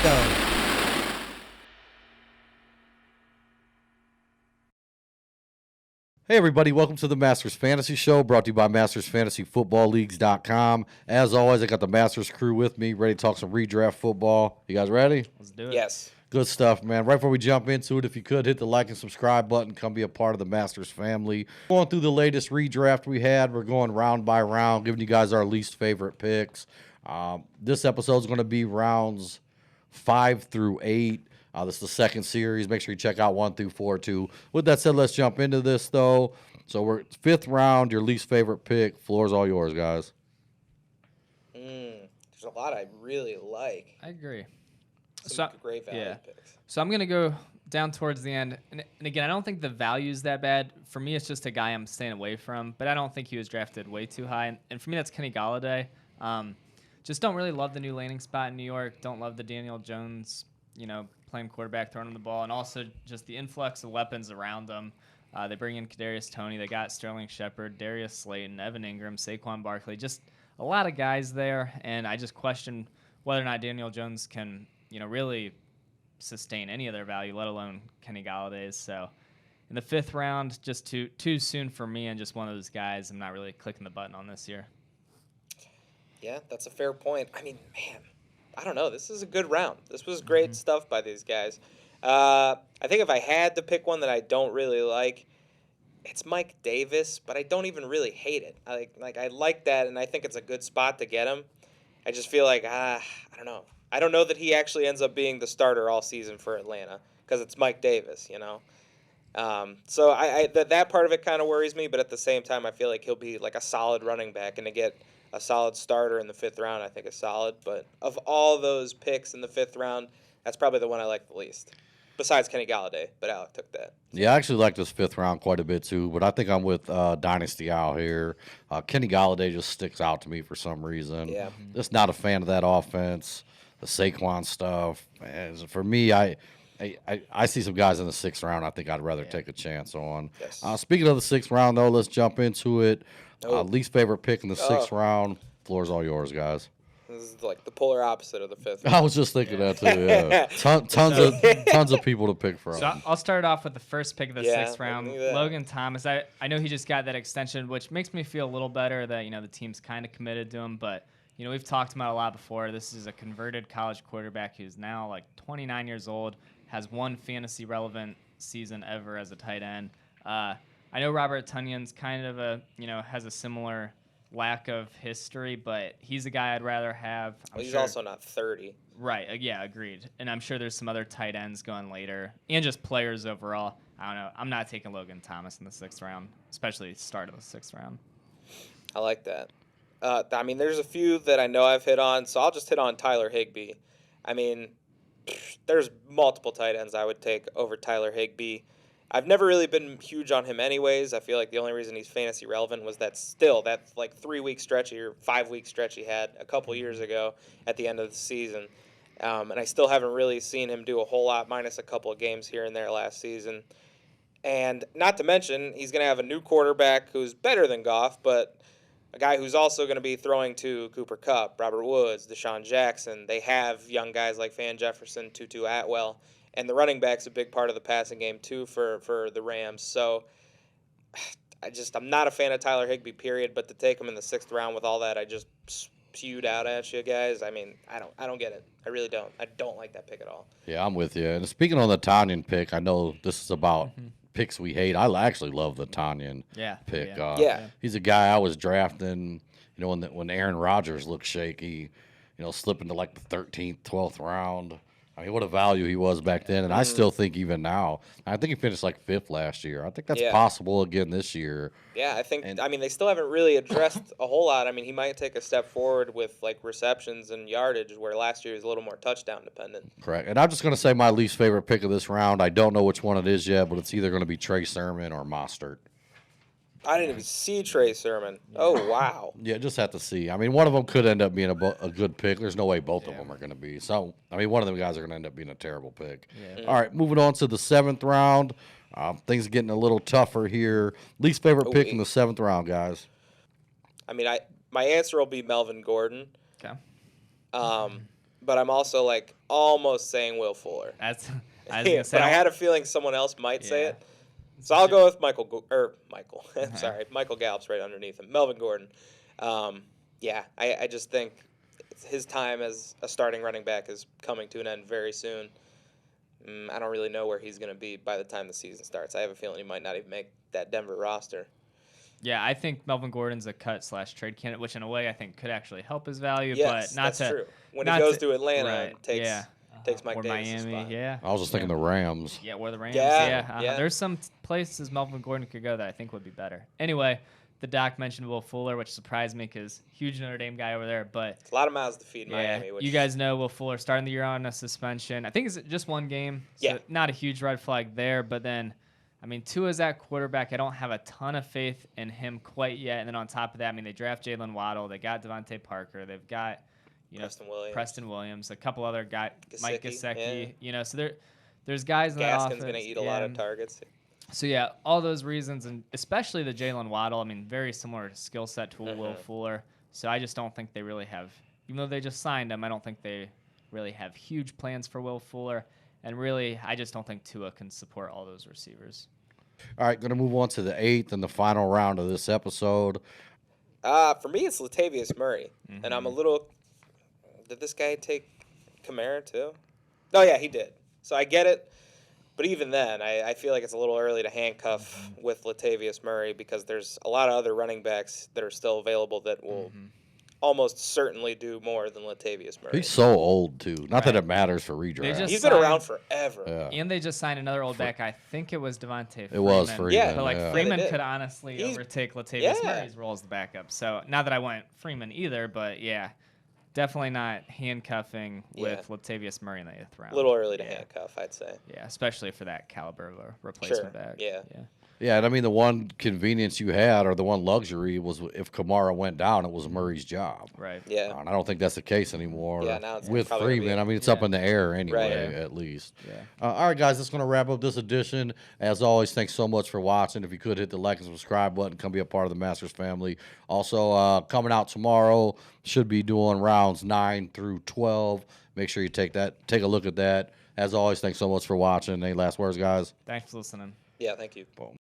go. Hey everybody, welcome to the Masters Fantasy Show, brought to you by mastersfantasyfootballleagues.com. As always, I got the Masters crew with me, ready to talk some redraft football. You guys ready? Let's do it. Yes. Good stuff, man. Right before we jump into it, if you could, hit the like and subscribe button. Come be a part of the Masters family. Going through the latest redraft we had. We're going round by round, giving you guys our least favorite picks. This episode is going to be rounds 5 through 8. This is the second series. Make sure you check out 1 through 4 too. With that said, let's jump into this though. So we're 5th round. Your least favorite pick. Floor's all yours, guys. There's a lot I really like. I agree. Some great value picks. So I'm going to go down towards the end. And again, I don't think the value's that bad. For me, it's just a guy I'm staying away from. But I don't think he was drafted way too high. And for me, that's Kenny Golladay. Just don't really love the new landing spot in New York. Don't love the Daniel Jones, playing quarterback, throwing him the ball. And also just the influx of weapons around them. They bring in Kadarius Toney. They got Sterling Shepard, Darius Slayton, Evan Ingram, Saquon Barkley. Just a lot of guys there. And I just question whether or not Daniel Jones can, really sustain any of their value, let alone Kenny Galladay's. So in the 5th round, just too soon for me, and just one of those guys I'm not really clicking the button on this year. Yeah, that's a fair point. I mean, man, I don't know. This is a good round. This was great stuff by these guys. I think if I had to pick one that I don't really like, it's Mike Davis, but I don't even really hate it. I like that, and I think it's a good spot to get him. I just feel like, I don't know. I don't know that he actually ends up being the starter all season for Atlanta because it's Mike Davis, So that part of it kind of worries me, but at the same time, I feel like he'll be like a solid running back, and to get a solid starter in the 5th round, I think is solid. But of all those picks in the 5th round, that's probably the one I like the least, besides Kenny Golladay. But Alec took that. Yeah, I actually like this 5th round quite a bit too, but I think I'm with Dynasty out here. Kenny Golladay just sticks out to me for some reason. Yeah. Just not a fan of that offense, the Saquon stuff. And for me, I see some guys in the 6th round I think I'd rather take a chance on. Yes. Speaking of the 6th round, though, let's jump into it. Least favorite pick in the 6th round. Floor's all yours, guys. This is like the polar opposite of the 5th. I was just thinking that too. Yeah, tons of people to pick from. So I'll start off with the first pick of the 6th I round, knew that. Logan Thomas. I know he just got that extension, which makes me feel a little better that the team's kind of committed to him. But we've talked about it a lot before. This is a converted college quarterback who's now like 29 years old, has one fantasy relevant season ever as a tight end. I know Robert Tonyan's kind of has a similar lack of history, but he's a guy I'd rather have. He's also not 30. Right. Yeah, agreed. And I'm sure there's some other tight ends going later, and just players overall. I don't know. I'm not taking Logan Thomas in the 6th round, especially start of the 6th round. I like that. There's a few that I know I've hit on, so I'll just hit on Tyler Higbee. There's multiple tight ends I would take over Tyler Higbee. I've never really been huge on him anyways. I feel like the only reason he's fantasy relevant was that 3-week stretch or 5-week stretch he had a couple years ago at the end of the season. And I still haven't really seen him do a whole lot, minus a couple of games here and there last season. And not to mention, he's going to have a new quarterback who's better than Goff, but a guy who's also going to be throwing to Cooper Kupp, Robert Woods, Deshaun Jackson. They have young guys like Van Jefferson, Tutu Atwell. And the running back's a big part of the passing game, too, for the Rams. So I'm not a fan of Tyler Higbee, period. But to take him in the 6th round with all that I just spewed out at you guys, I don't get it. I really don't. I don't like that pick at all. Yeah, I'm with you. And speaking on the Tonyan pick, I know this is about picks we hate. I actually love the Tonyan pick. Yeah. He's a guy I was drafting, when Aaron Rodgers looked shaky, slipping to like the 13th, 12th round. I mean, what a value he was back then, and I still think even now. I think he finished like 5th last year. I think that's possible again this year. Yeah, I think. They still haven't really addressed a whole lot. He might take a step forward with like receptions and yardage, where last year he was a little more touchdown dependent. Correct. And I'm just going to say my least favorite pick of this round. I don't know which one it is yet, but it's either going to be Trey Sermon or Mostert. I didn't even see Trey Sermon. Oh, wow. Yeah, just have to see. One of them could end up being a good pick. There's no way both of them are going to be. So, one of them guys are going to end up being a terrible pick. Yeah. All right, moving on to the 7th round. Things are getting a little tougher here. Least favorite pick in the 7th round, guys. My answer will be Melvin Gordon. Okay. but I'm also like almost saying Will Fuller. That's I was gonna say. But I had a feeling someone else might say Yeah. it. So I'll go with Michael. Sorry, Michael Gallup's right underneath him. Melvin Gordon. Yeah, I just think his time as a starting running back is coming to an end very soon. I don't really know where he's going to be by the time the season starts. I have a feeling he might not even make that Denver roster. Yeah, I think Melvin Gordon's a cut/trade candidate, which in a way I think could actually help his value. Yes, but not that's to, true. When not he goes to Atlanta right, and takes Mike or Davis' Miami, spot. yeah. I was just thinking the Rams. Yeah, or the Rams. Yeah, Yeah. There's some places Melvin Gordon could go that I think would be better. Anyway, the doc mentioned Will Fuller, which surprised me because huge Notre Dame guy over there. But It's a lot of mouths to feed yeah, Miami. Which, you guys know Will Fuller starting the year on a suspension. I think it's just one game. So Yeah. not a huge red flag there. But then, I mean, Tua's at quarterback. I don't have a ton of faith in him quite yet. And then on top of that, I mean, they draft Jalen Waddle. They got Devontae Parker. They've got, Preston Williams, a couple other guys, Mike Gesicki. yeah. So there's guys in that offense. Gaskin's going to eat a lot of targets. So, yeah, all those reasons, and especially the Jalen Waddle, I mean, very similar skill set to Will Fuller. So I just don't think they really have, even though they just signed him, I don't think they really have huge plans for Will Fuller. And really, I just don't think Tua can support all those receivers. All right, going to move on to the 8th and the final round of this episode. For me, it's Latavius Murray. And I'm a little... Did this guy take Kamara too? Oh, yeah, he did. So I get it. But even then, I feel like it's a little early to handcuff with Latavius Murray because there's a lot of other running backs that are still available that will almost certainly do more than Latavius Murray. He's so old, too. Not that it matters for redraft. just He's been around forever. Yeah. And they just signed another old back. I think it was Devontae Freeman. It was Freeman. Yeah. But, yeah. Freeman did. could honestly overtake Latavius Yeah. Murray's role as the backup. So, not that I want Freeman either, but, yeah, definitely not handcuffing with Latavius Murray in the 8th round. A little early to handcuff, I'd say. Yeah, especially for that caliber of a replacement back. Yeah. Yeah, and I mean, the one convenience you had, or the one luxury, was if Kamara went down, it was Murray's job. Right. Yeah. And I don't think that's the case anymore Yeah, now it's with probably gonna Freeman. be- I mean, it's up in the air anyway, Right. at least. Yeah. All right, guys, that's going to wrap up this edition. As always, thanks so much for watching. If you could, hit the like and subscribe button. Come be a part of the Masters family. Also, coming out tomorrow, should be doing rounds 9 through 12. Make sure you take a look at that. As always, thanks so much for watching. Any last words, guys? Thanks for listening. Yeah, thank you. Boom.